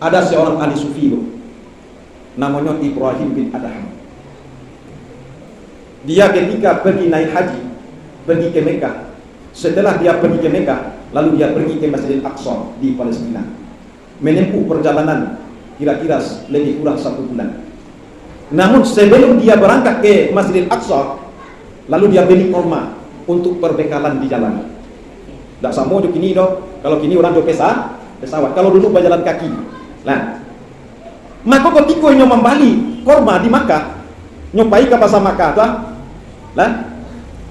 Ada seorang ahli sufi namanya Ibrahim bin Adham. Dia ketika pergi naik haji, pergi ke Mekah. Setelah dia pergi ke Mekah, lalu dia pergi ke Masjidil Aqsa di Palestina, menempuh perjalanan kira-kira lebih kurang 1 bulan. Namun sebelum dia berangkat ke Masjidil Aqsa, lalu dia beli kurma untuk perbekalan di jalan. Tak sama juga kini kalau kini orang do pesawat, kalau dulu berjalan kaki. Nah, maka ketika nyo membali kurma di Makkah, nyopai ke pasar Makkah tu, lah,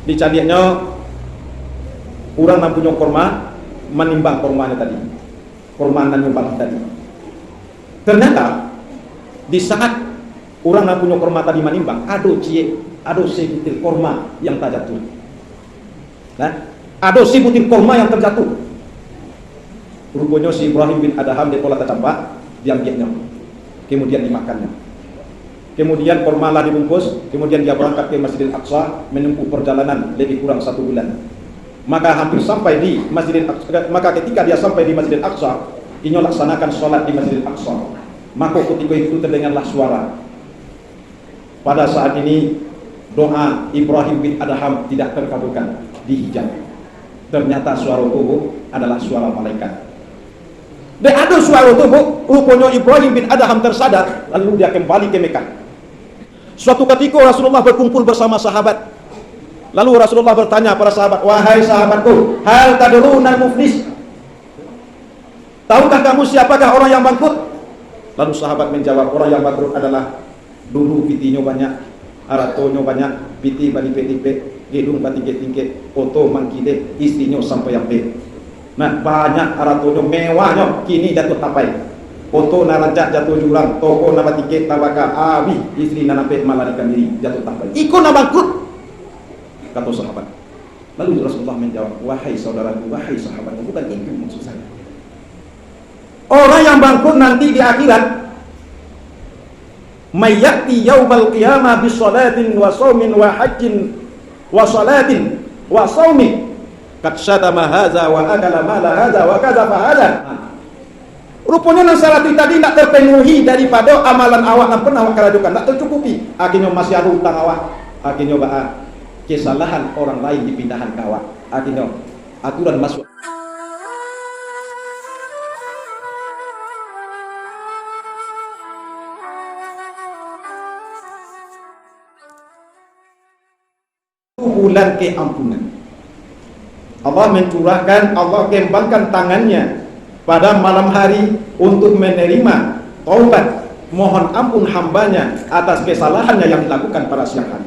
dicadinya orang nak punya kurma, menimbang kurmanya tadi, kurma yang nyumbang tadi. Ternyata di saat orang nak punya kurma tadi menimbang, ada sebutir kurma yang terjatuh. Nah, ada sebutir kurma yang terjatuh. Rupanya si Ibrahim bin Adham dia pola tercampak, diambilnya, kemudian dimakannya. Kemudian kurma lah dibungkus, kemudian dia berangkat ke Masjidil Aqsa, menempuh perjalanan lebih kurang 1 bulan. Maka hampir sampai di Masjidil Aqsa, maka ketika dia sampai di Masjidil Aqsa, dia laksanakan sholat di Masjidil Aqsa. Maka ketika itu terdengarlah suara. Pada saat ini doa Ibrahim bin Adham tidak terkabulkan, dihijab. Ternyata suara itu adalah suara malaikat. Dan ada suara itu, rupanya Ibrahim bin Adham tersadar, lalu dia kembali ke Mekah. Suatu ketika Rasulullah berkumpul bersama sahabat. Lalu Rasulullah bertanya para sahabat, "Wahai sahabatku, hal tadruna muflis? Tahukah kamu siapakah orang yang bangkrut?" Lalu sahabat menjawab, "Orang yang bangkrut adalah dulu pitinya banyak, aratonyo banyak, piti bali petipe, gedung bati tingke, oto mangkide, istrinya sampai yang pe. Nah, banyak aratonyo mewahnya, kini jatuh tapai. Oto narajak jatuh jurang, toko nabatike tabaka, abi istri nanape malarikan diri jatuh tapai. Iko na bangkrut," kata sahabat. Lalu Rasulullah menjawab, "Wahai saudaraku, wahai sahabatku, bukan itu maksud saya. Orang yang bangkrut nanti di akhirat, mayyati yaumal qiyamah bisolatin wa saumin wa hajjin wa salatin wa saumin qad syatama hadza wa akala mala hadza wa kadzafa hadza." Rupanya salat tadi tidak terpenuhi daripada amalan awak yang pernah awak kerajukan, tidak tercukupi. Akhirnya masih ada hutang awak, akhirnya kesalahan orang lain dipindahkan ke awak, akhirnya aturan masuk. Bulan keampunan. Allah mencurahkan, Allah kembangkan tangannya pada malam hari untuk menerima taubat, mohon ampun hambanya atas kesalahannya yang dilakukan pada siang hari.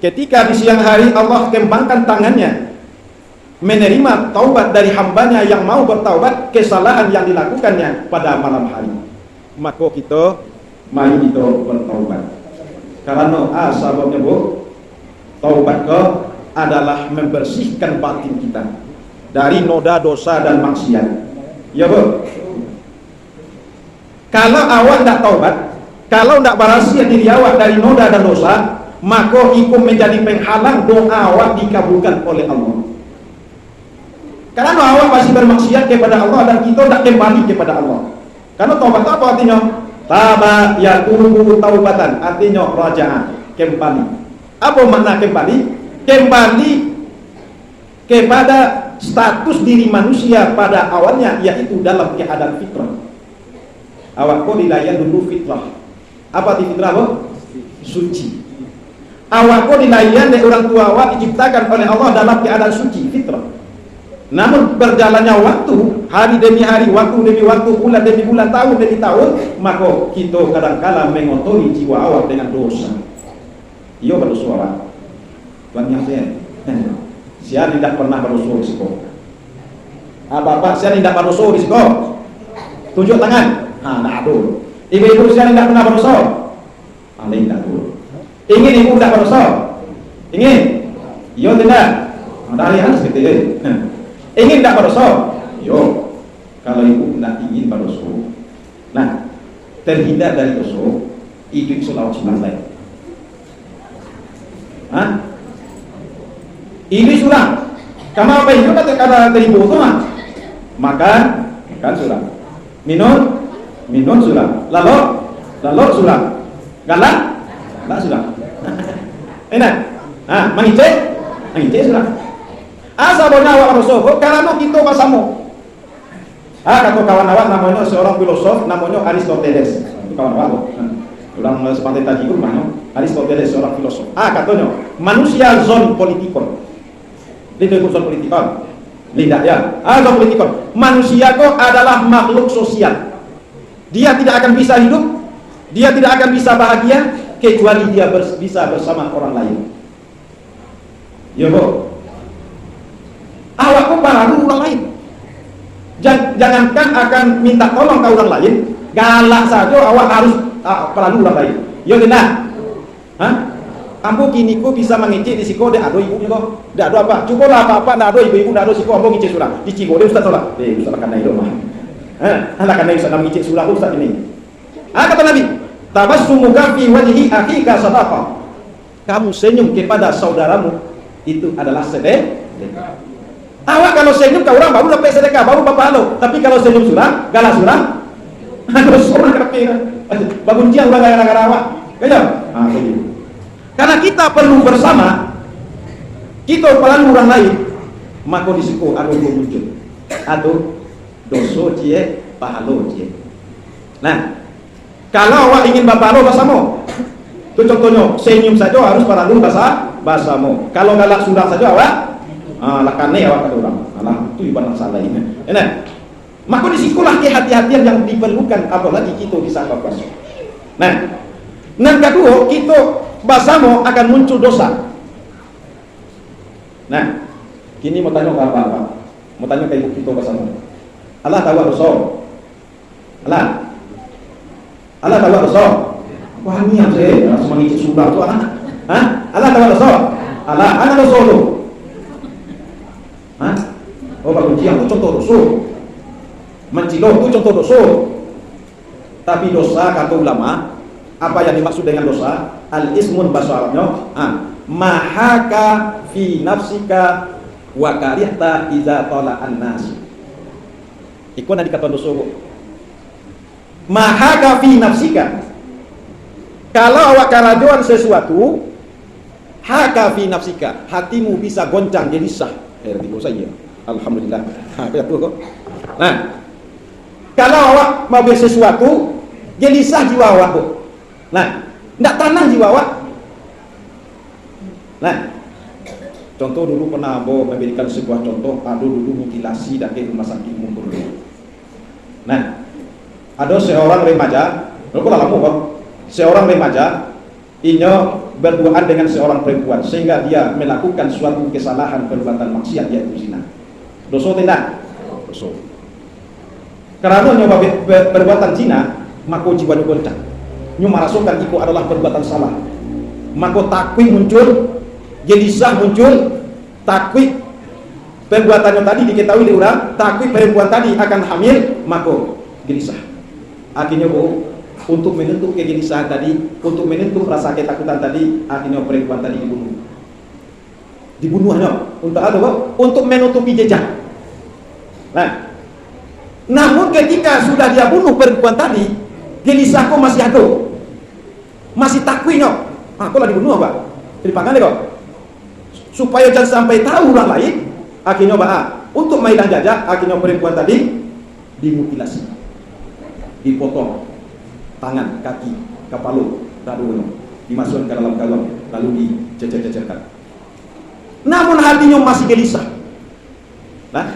Ketika di siang hari Allah kembangkan tangannya menerima taubat dari hambanya yang mau bertaubat kesalahan yang dilakukannya pada malam hari, maka mari kita bertaubat. Karena sebabnya taubat adalah membersihkan batin kita dari noda dosa dan maksiat. Ya kalau awak tidak taubat, kalau tidak bersih diri awak dari noda dan dosa, maka itu menjadi penghalang doa awak dikabulkan oleh Allah. Karena awak masih bermaksiat kepada Allah dan kita tidak kembali kepada Allah. Karena taubat apa artinya? Taba yatubu taubatan, artinya raja'ah, kembali. Apa makna kembali? Kembali kepada status diri manusia pada awalnya, yaitu dalam keadaan fitrah. Awak kok dilayan dulu fitrah. Apa di fitrah? Suci. Awak kok dilayan dari orang tua awak diciptakan oleh Allah dalam keadaan suci, fitrah. Namun berjalannya waktu, hari demi hari, waktu demi waktu, bulan demi bulan, tahun demi tahun, maka kita kadang-kala mengotori jiwa awak dengan dosa. Iyo baru suara Tuan yang saya tidak pernah berdosa di sekolah. Bapak saya tidak berdosa di sekolah. Tunjuk tangan. Tidak ada. Ibu-ibu saya tidak pernah berdosa. Tidak ada. Ingin ibu tidak berdosa? Ingin? Iyo tidak. Dari harus gitu ya. Ingin tidak berdosa? Yo. Kalau ibu tidak ingin berdosa, nah terhindar dari dosa, itu selawat sunat. Ini surah. Kamu apa itu kata dari bodoh makan surah. Minum minum sudah, lalu sudah, galak sudah. Enak, mengicik sudah. Asabona awak rasul, karena kita bahasamu. Kata kawan awak namanya seorang filosof, namanya Aristoteles. Kawan awak, orang sepantai tadi itu namanya Aristoteles, seorang filosof. Katanya manusia zon politikon. Dia ikut zon politikon. Tidak ya. Zon politikon. Manusia kok adalah makhluk sosial. Dia tidak akan bisa hidup, dia tidak akan bisa bahagia kecuali dia bisa bersama orang lain. Ya bu, awak kok baru orang lain. Jangankan akan minta tolong ke orang lain, galak saja awak harus perlu orang lain. Ya kena. Ambo kini ko bisa mengicik di siko dia ado ibu juga. Dia ado apa? Cukup lah apa nak ado ibu nak ado siko ambo ngicik surah. Di ciko dia ustaz salah. Ustaz akan naik rumah. Anak kan naik ustaz nak ngicik surah ustaz ini. Kata Nabi, tabassumuka fi wajhi akhika sadaqah. Kamu senyum kepada saudaramu itu adalah sedekah. Awak kalau senyum ke orang baru dapat sedekah, baru pahala. Tapi kalau senyum surah, galak surah, surah kafir. Bangun jiang udah gara-gara awak. Kaya? Begitu. Karena kita perlu bersama, kita perlu orang lain, maka disiko ada dua muncul. Ada doso cie, pahala cie. Nah, kalau awak ingin berpahala bersama, itu contohnya senyum saja harus pahala bersama. Kalau galak surah saja awak lakane awak kata orang. Itu ibarat salah ini. Maka disikulah kehati-hatian yang diperlukan apalagi kita di saat puasa. Nah, yang kedua, kita bersama akan muncul dosa. Nah, kini mau tanya ke apa? Mau tanya ke ibu kita bersama. Allah tahu dosa. Allah tahu dosa. Wah, ni apa sih? Langsung mengicip surah tu Allah tahu dosa. Allah dosa tu. Oh, bagus dia itu contoh dosa. Mencilok itu contoh dosa. Tapi dosa kata ulama, apa yang dimaksud dengan dosa? Al-ismun bahasa Arabnya, mahaka fi nafsika wa karihta iza tala'an nas. Iku nanti kata dosa. Mahaka fi nafsika. Kalau awak karajuan sesuatu, haka fi nafsika, hatimu bisa goncang jadi sah. Tiba saja. Alhamdulillah. Nah, kalau awak mau beli sesuatu, gelisah jiwa awak. Nah, tidak tenang jiwa awak. Nah, contoh dulu pernah memberikan sebuah contoh, ada dulu mutilasi dari rumah sakit Mundur. Nah, ada seorang remaja, seorang remaja, ini berduaan dengan seorang perempuan sehingga dia melakukan suatu kesalahan perbuatan maksiat yaitu zina. Dosa tidak? Dosa. Karena nyoba perbuatan zina, maka jiwanya goncang. Nyoba rasukan itu adalah perbuatan salah. Maka takwih muncul, gelisah muncul, takwih perbuatannya tadi diketahui di orang, takwih perempuan tadi akan hamil, maka gelisah. Akhirnya untuk menentuk kegelisahan tadi, untuk menentuk rasa ketakutan tadi, akhirnya perempuan tadi dibunuh hanya untuk apa? Untuk menutupi jejak. Nah, namun ketika sudah dia bunuh perempuan tadi, gelisahku masih ada, masih takwihnya. Aku lah dibunuh apa? Dipakai kok. Supaya jangan sampai tahu orang lain, akhirnya untuk maidan jajak, akhirnya perempuan tadi dimutilasi, dipotong tangan, kaki, kepala, darunya dimasukkan ke dalam galon, lalu dicecer-cecerkan. Namun hatinya masih gelisah. Nah,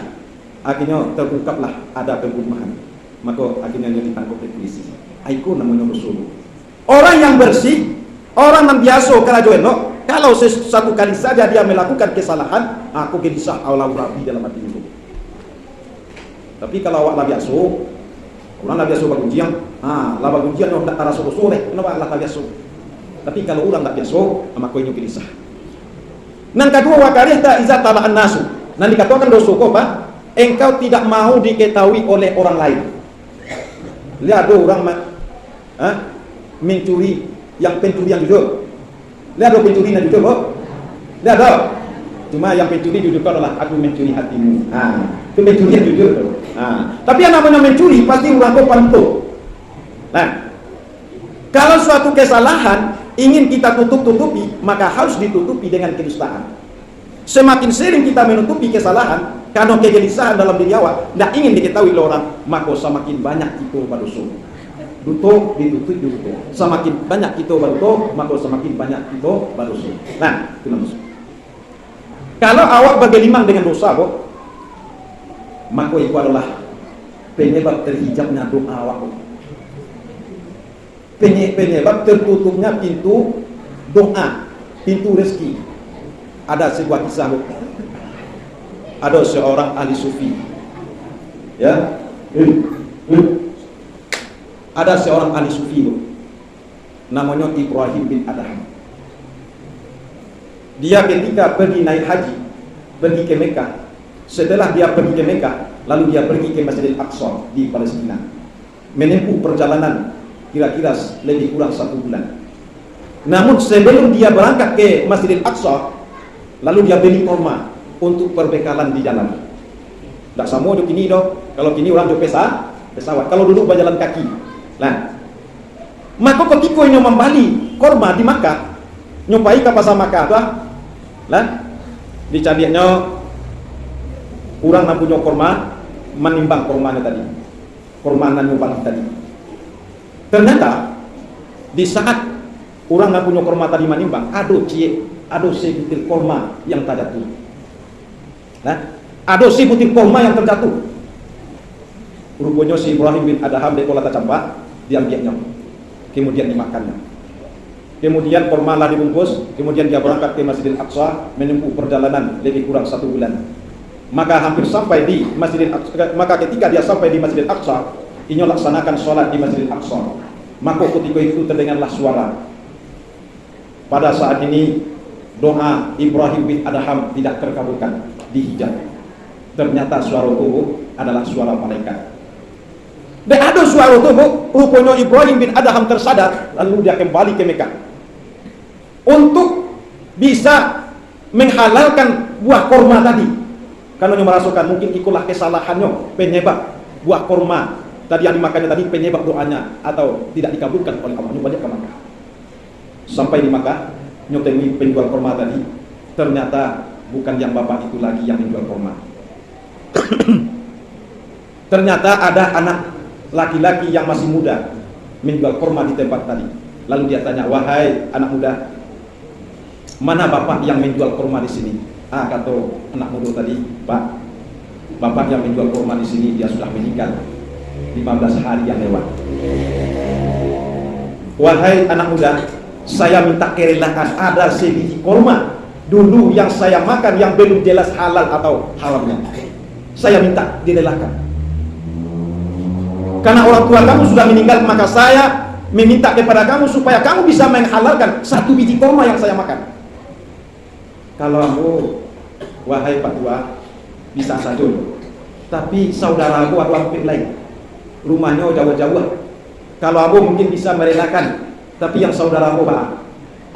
akhirnya terungkaplah ada pembunuhan. Maka akhirnya ditangkap oleh polisi. Itu namanya Rasul. Orang yang bersih, orang yang biasa kerajuan, kalau satu kali saja dia melakukan kesalahan, aku gelisah Allah Rabbi dalam hati itu. Tapi kalau awak biasa, orang tak biasa bagujian, bagujian yang tak rasa sore, kenapa Allah tak biasa? Tapi kalau orang tak biasa, maka ini gelisah. Nang kedua wakarihta izat tala'an nasu. Nanti dikatakan dosa kau apa? Engkau tidak mau diketahui oleh orang lain. Lihat ada orang mencuri, yang pencuri yang jujur. Lihat ada pencuri yang jujur, lihat ada. Cuma yang pencuri jujur adalah aku mencuri hatimu. Itu mencuri yang jujur. Tapi yang namanya mencuri pasti orang kau pantuk. Nah, kalau suatu kesalahan ingin kita tutup-tutupi, maka harus ditutupi dengan kedustaan. Semakin sering kita menutupi kesalahan karena kegelisahan dalam diri awak, tidak ingin diketahui oleh orang, maka semakin banyak kita berdosa. Duto ditutup duto. Semakin banyak kita berdosa, maka semakin banyak kita berdosa. Nah, itu maksud. Kalau awak bergelimang dengan dosa, maka itu adalah penyebab terhijabnya doa awak. Penyebab tertutupnya pintu doa, pintu rezeki. Ada sebuah kisah, ada seorang ahli sufi, ya, ada seorang ahli sufi, namanya Ibrahim bin Adham. Dia ketika pergi naik haji, pergi ke Mekah. Setelah dia pergi ke Mekah, lalu dia pergi ke Masjidil Aqsa di Palestina, menempuh perjalanan kira-kira lebih kurang 1 bulan. Namun sebelum dia berangkat ke Masjidil Aqsa, lalu dia beli kurma untuk perbekalan di jalan. Tak sama duk ini doh. Kalau kini orang duk pesawat. Kalau dulu berjalan kaki. Nah, maka ketika ini membeli kurma di Makkah, nyumpai ke pasar Makkah tuh, lah, dicadinya orang nak punya kurma, menimbang kurmanya tadi, kurma nan nyumbang tadi. Ternyata di saat orang nak punya kurma tadi menimbang, ada sebutir kurma yang terjatuh. Nah, ada sebutir kurma yang terjatuh. Rupanya si Ibrahim bin Adham dia pola tercampak, diambilnya, kemudian dimakannya. Kemudian kurma lah dibungkus, kemudian dia berangkat ke Masjidil Aqsa, menempuh perjalanan lebih kurang 1 bulan. Maka hampir sampai di Masjidil Aqsa, maka ketika dia sampai di Masjidil Aqsa, ini laksanakan sholat di Masjidil Aqsa. Maka ketika itu terdengarlah suara. Pada saat ini doa Ibrahim bin Adham tidak terkabulkan, dihijab. Ternyata suara itu adalah suara malaikat. Dan ada suara itu, rupanya Ibrahim bin Adham tersadar, lalu dia kembali ke Mekah untuk bisa menghalalkan buah kurma tadi. Karena dia merasakan mungkin itulah kesalahannya, penyebab buah kurma tadi yang dimakannya tadi, penyebab doanya atau tidak dikabulkan oleh Allah. Balik ke Makkah. Sampai di Makkah, nyotemi penjual kurma tadi, ternyata bukan yang bapak itu lagi yang menjual kurma. Ternyata ada anak laki-laki yang masih muda menjual kurma di tempat tadi. Lalu dia tanya, wahai anak muda, mana bapak yang menjual kurma di sini? Kata anak muda tadi, Pak, bapak yang menjual kurma di sini dia sudah meninggal 15 hari yang lewat. Wahai anak muda, saya minta kerelakan ada sebiji kurma dulu yang saya makan yang belum jelas halal atau haramnya. Saya minta direlakan. Karena orang tua kamu sudah meninggal, maka saya meminta kepada kamu supaya kamu bisa menghalalkan 1 biji kurma yang saya makan. Kalau kamu, wahai Pak Tua, bisa saja. Tapi saudara aku hampir lain, rumahnya jauh-jauh. Kalau aku mungkin bisa merelakan, tapi yang saudaramu Pak,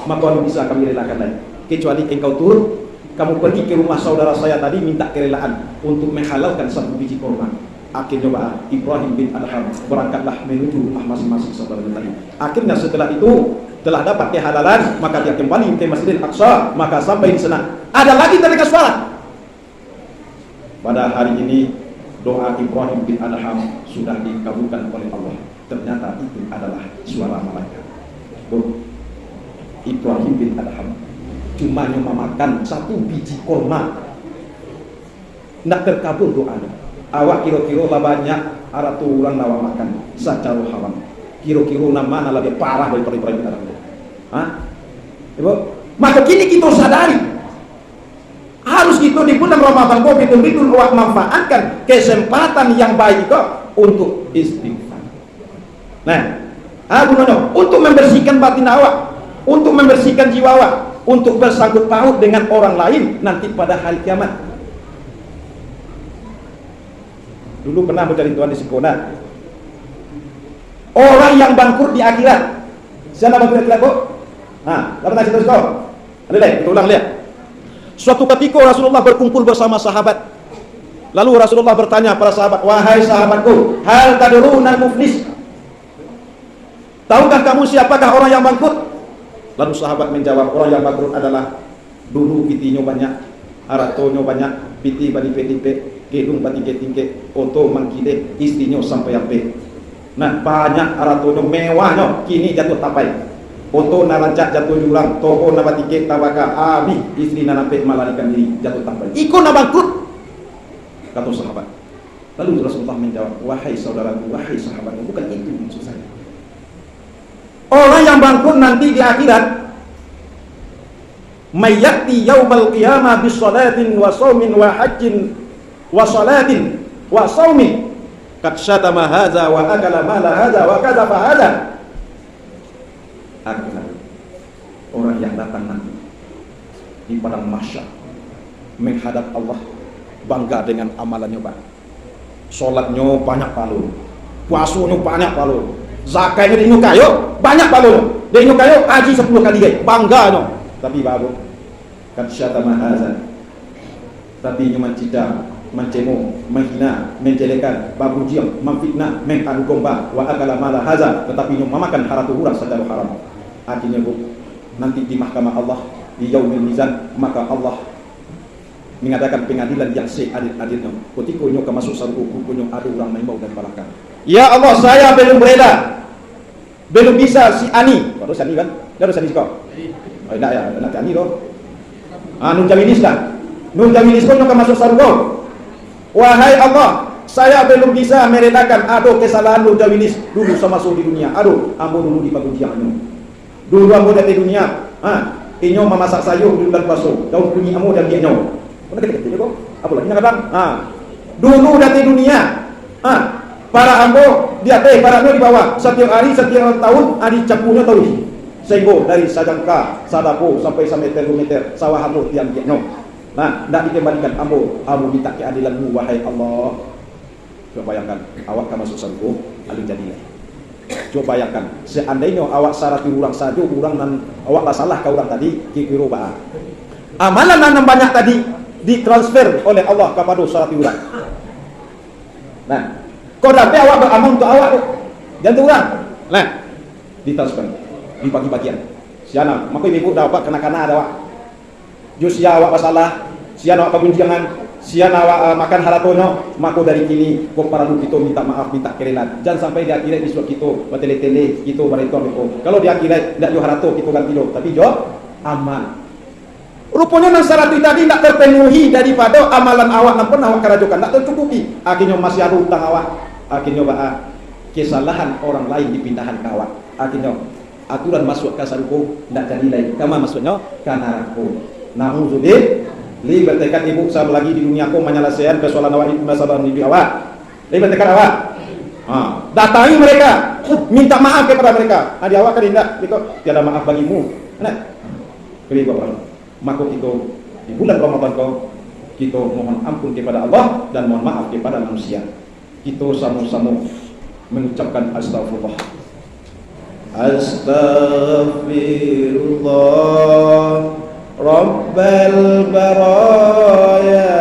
maka kamu bisa kami relakan lain. Kecuali engkau turun, kamu pergi ke rumah saudara saya tadi minta kerelaan untuk menghalalkan 1 biji kurma. Akhirnya Pak Ibrahim bin Adham berangkatlah menuju rumah masing-masing saudara tadi. Akhirnya setelah itu telah dapat kehalalan, maka dia kembali ke Masjidil Aqsa. Maka sampai di sana ada lagi tarikat sholat. Pada hari ini doa Ibrahim bin Adham sudah dikabulkan oleh Allah. Ternyata itu adalah suara malaikat. Ibrahim bin Adham cuma memakan 1 biji kurma, tidak terkabul doanya. Awak kira-kira lah banyak arah orang lawan makan secara haram. Kira-kira nama lebih parah daripada Ibrahim bin Adham. Ibu, maka kini kita sadari harus kita di bulan Ramadan kok betul-betul awak manfaatkan kesempatan yang baik kok untuk istighfar. Nah, untuk membersihkan batin awak, untuk membersihkan jiwa awak, untuk bersangkut paut dengan orang lain nanti pada hari kiamat. Dulu pernah mencari Tuhan di Sipona. Orang yang bangkrut di akhirat. Siapa bangkrut di akhirat kok? Dapat nasi terus kau. Lihat, kita ulang lihat. Suatu ketika Rasulullah berkumpul bersama sahabat. Lalu Rasulullah bertanya pada sahabat, wahai sahabatku, hal tadrunal muflis? Tahukah kamu siapakah orang yang bangkrut? Lalu sahabat menjawab, orang yang bangkrut adalah dulu pitinya banyak, aratonyo banyak, piti badi petipe, gedung badi ketingke, oto mangkide, istrinya sampai ampe. Nah, banyak aratonyo mewahnya, kini jatuh tapai. Oto narancak jatuh jurang, toko nabatike tabaka, abi istri nanape melarikan diri jatuh tapai. Iko na bangkrut, kata sahabat. Lalu Rasulullah menjawab, wahai saudaraku, wahai sahabatku, bukan itu maksud saya. Orang yang bangkrut nanti di akhirat, mayyati yaumal qiyamah bis salatin wa shaumin wa hajjin wa salatin wa shaumin qad syatama hadza wa akala mala hadza wa kadzafa hadza. Akhirat, orang yang datang nanti di padang mahsyar menghadap Allah, bangga dengan amalannya, Pak. Salatnya banyak palu, puasanya banyak palu, zakatnya dia nyukayo banyak palu, dia nyukayo haji 10 kali guys, bangga no. Tapi baru kan syatama hazan, tapi nyoman cita, mencemo, menghina, menjelekan, babu jiam, memfitnah, mengadu gomba, wa akala mala hazan, tetapi nyoman memakan harta orang secara haram. Akhirnya bu, nanti di mahkamah Allah, di yaumil mizan, maka Allah mengadakan pengadilan yang seadil-adilnya. Ketika nyoka masuk sarung kukunya ada orang main mau dan balakan. Ya Allah, saya belum bereda, belum bisa si Ani. Baru si Ani kan? Baru si Ani kau. Oh tidak ya, nanti Ani loh. Nun Jawinis dah. Nun Jawinis pun nyoka masuk sarung kau. Wahai Allah, saya belum bisa meredakan aduh kesalahan Nun Jawinis dulu sama di dunia. Aduh, ambo dulu di pagudiannya. Dulu ambo dari dunia. Inyo memasak sayur di bulan puasa. Daun bunyi ambo dan dia nyo. Mana kecil kok? Apa lagi nak kadang? Dulu dari dunia. Para ambo dia para ambo di bawah. Setiap hari, setiap tahun ada capunya tahu. Sehingga dari sajangka, sadapo sampai meter sawah ambo tiang tiangnya. Nah, tidak dikembalikan ambo minta keadilanmu wahai Allah. Coba bayangkan, awak kan masuk surga, alih jadilah. Coba bayangkan, seandainya awak sarati urang saja, urang nan awak lah salah ke orang tadi, kikiro ba. Amalan nan banyak tadi ditransfer oleh Allah kepada sarati urang. Nah, kau dapat awak beramal untuk awak tu, jangan urang. Nah, ditransfer, dibagi-bagian. Siana, maka ibu dapat kena-kena ada awak. Jus ya awak masalah, siana awak pabunjangan, siana awak makan haratonyo, maka dari kini kau para lu kita minta maaf, minta kerelaan. Jangan sampai di akhirat disuruh kita bertele-tele, kita beritor itu. Kalau di akhirat tidak jo harato kita ganti lo, tapi jo amal. Rupanya syarat itu tadi tidak terpenuhi daripada amalan awak nampun awak kerajukan, tidak tercukupi. Akhirnya masih ada utang awak. Akhirnya kesalahan orang lain dipindahkan ke awak. Akhirnya aturan masuk ke saruko tidak jadi lagi. Kama masuknya ke neraka. Nauzubillah. Li bertekad ibu sama lagi di dunia aku menyelesaikan persoalan awak itu masalah hidup awak. Li bertekad awak. Datangi mereka, minta maaf kepada mereka. Di awak kan tidak, tiada maaf bagimu. Nah, beri bapak. Maka kita di bulan Ramadan kita mohon ampun kepada Allah dan mohon maaf kepada manusia. Kita sama-sama mengucapkan astagfirullah. Astaghfirullah Rabbal baraya,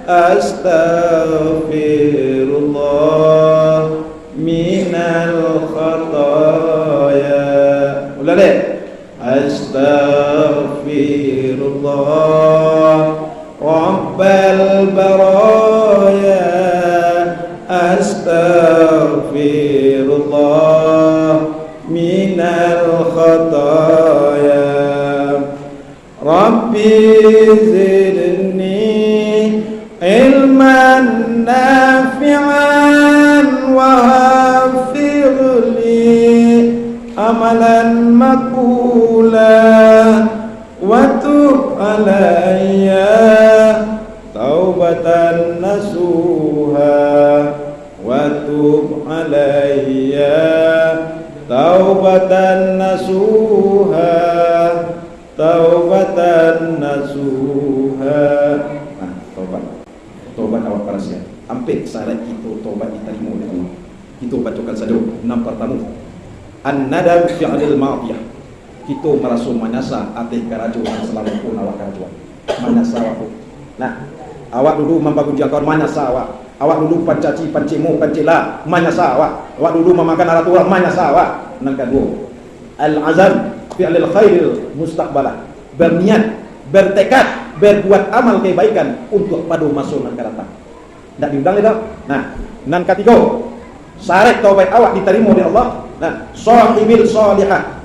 astaghfirullah minal khataya. Ulah deh. Astaghfirullah Rabbal baraya, astaghfirullah minal khataya. Rabbi zidni ilman nafi'an wa hafirli amalan makula wa tub alayya taubatan nasuha wa tub alayya taubatan nasuha taubatan nasuha. Nah, taubat awak para siap. Hampir syarat itu taubat diterima oleh Allah. Kita bacakan saja 6 pertama. An-nadam fi'lil ma'afiyah. Kita merasa menyasa atas kerajuan selama pun awak kerajuan. Menyasa awak. Nah, awak dulu membangun jangkauan menyasa awak. Awak dulu pancaci, pancimu, pancila, manyasa awak dulu memakan alat orang, manyasa awak. Yang kedua, al-azam fi'lil khairil mustaqbalah. Berniat, bertekad, berbuat amal kebaikan untuk padu masuk nan datang. Ndak diundang itu. Nah, nan ketiga, syarat taubat awak diterima oleh Allah. Nah, sahibil salihah.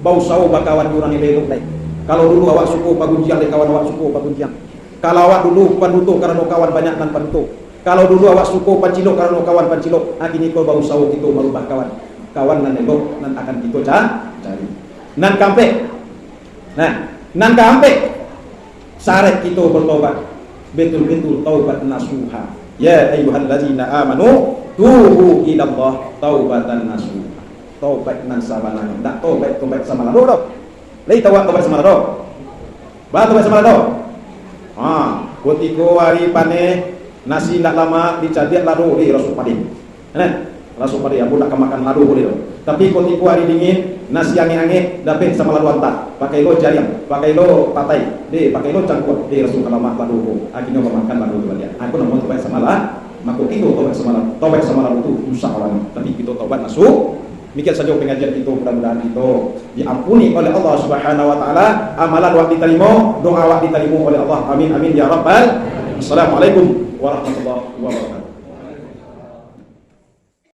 Bau sawo bakawan orang yang elok baik. Kalau dulu awak suku pagunjiang de kawan awak suku pagunjiang. Kalau awak dulu panuto karena kawan banyak nan panuto. Kalau dulu awak suku pancilok karena kawan pancilok, akhirnya kau bau sawo kita merubah kawan nan elok nan akan kita cari. Nan kampe. Nah, nan kampe. Syarat kita bertobat betul-betul taubat nasuha. Ya ayyuhallazina amanu tubu ilallah taubatan nasuha. Taubat nan sabanana. Tak taubat sama lalu dah. Lai taubat sama lalu. Ba taubat sama lalu. Kutiko hari pane nasi nak lama dicadiat lalu di Rasul Padi. Rasul Padi aku nak makan lalu boleh. Tapi kutiko hari dingin nasi angin-angin dapat sama lalu antar. Pakai lo jariang, pakai lo patai, pakai lo cangkut di Rasul lama lalu. Akhirnya memakan lalu balik. Aku nak taubat sama lalu. Maka kita taubat sama lalu itu susah orang. Tapi kita taubat masuk. Demikian saja pengajian kita, mudah-mudahan kita diampuni oleh Allah Subhanahu wa taala, amalan wak diterima, doa wak diterima oleh Allah. Amin amin ya rabbal. Assalamualaikum warahmatullahi wabarakatuh.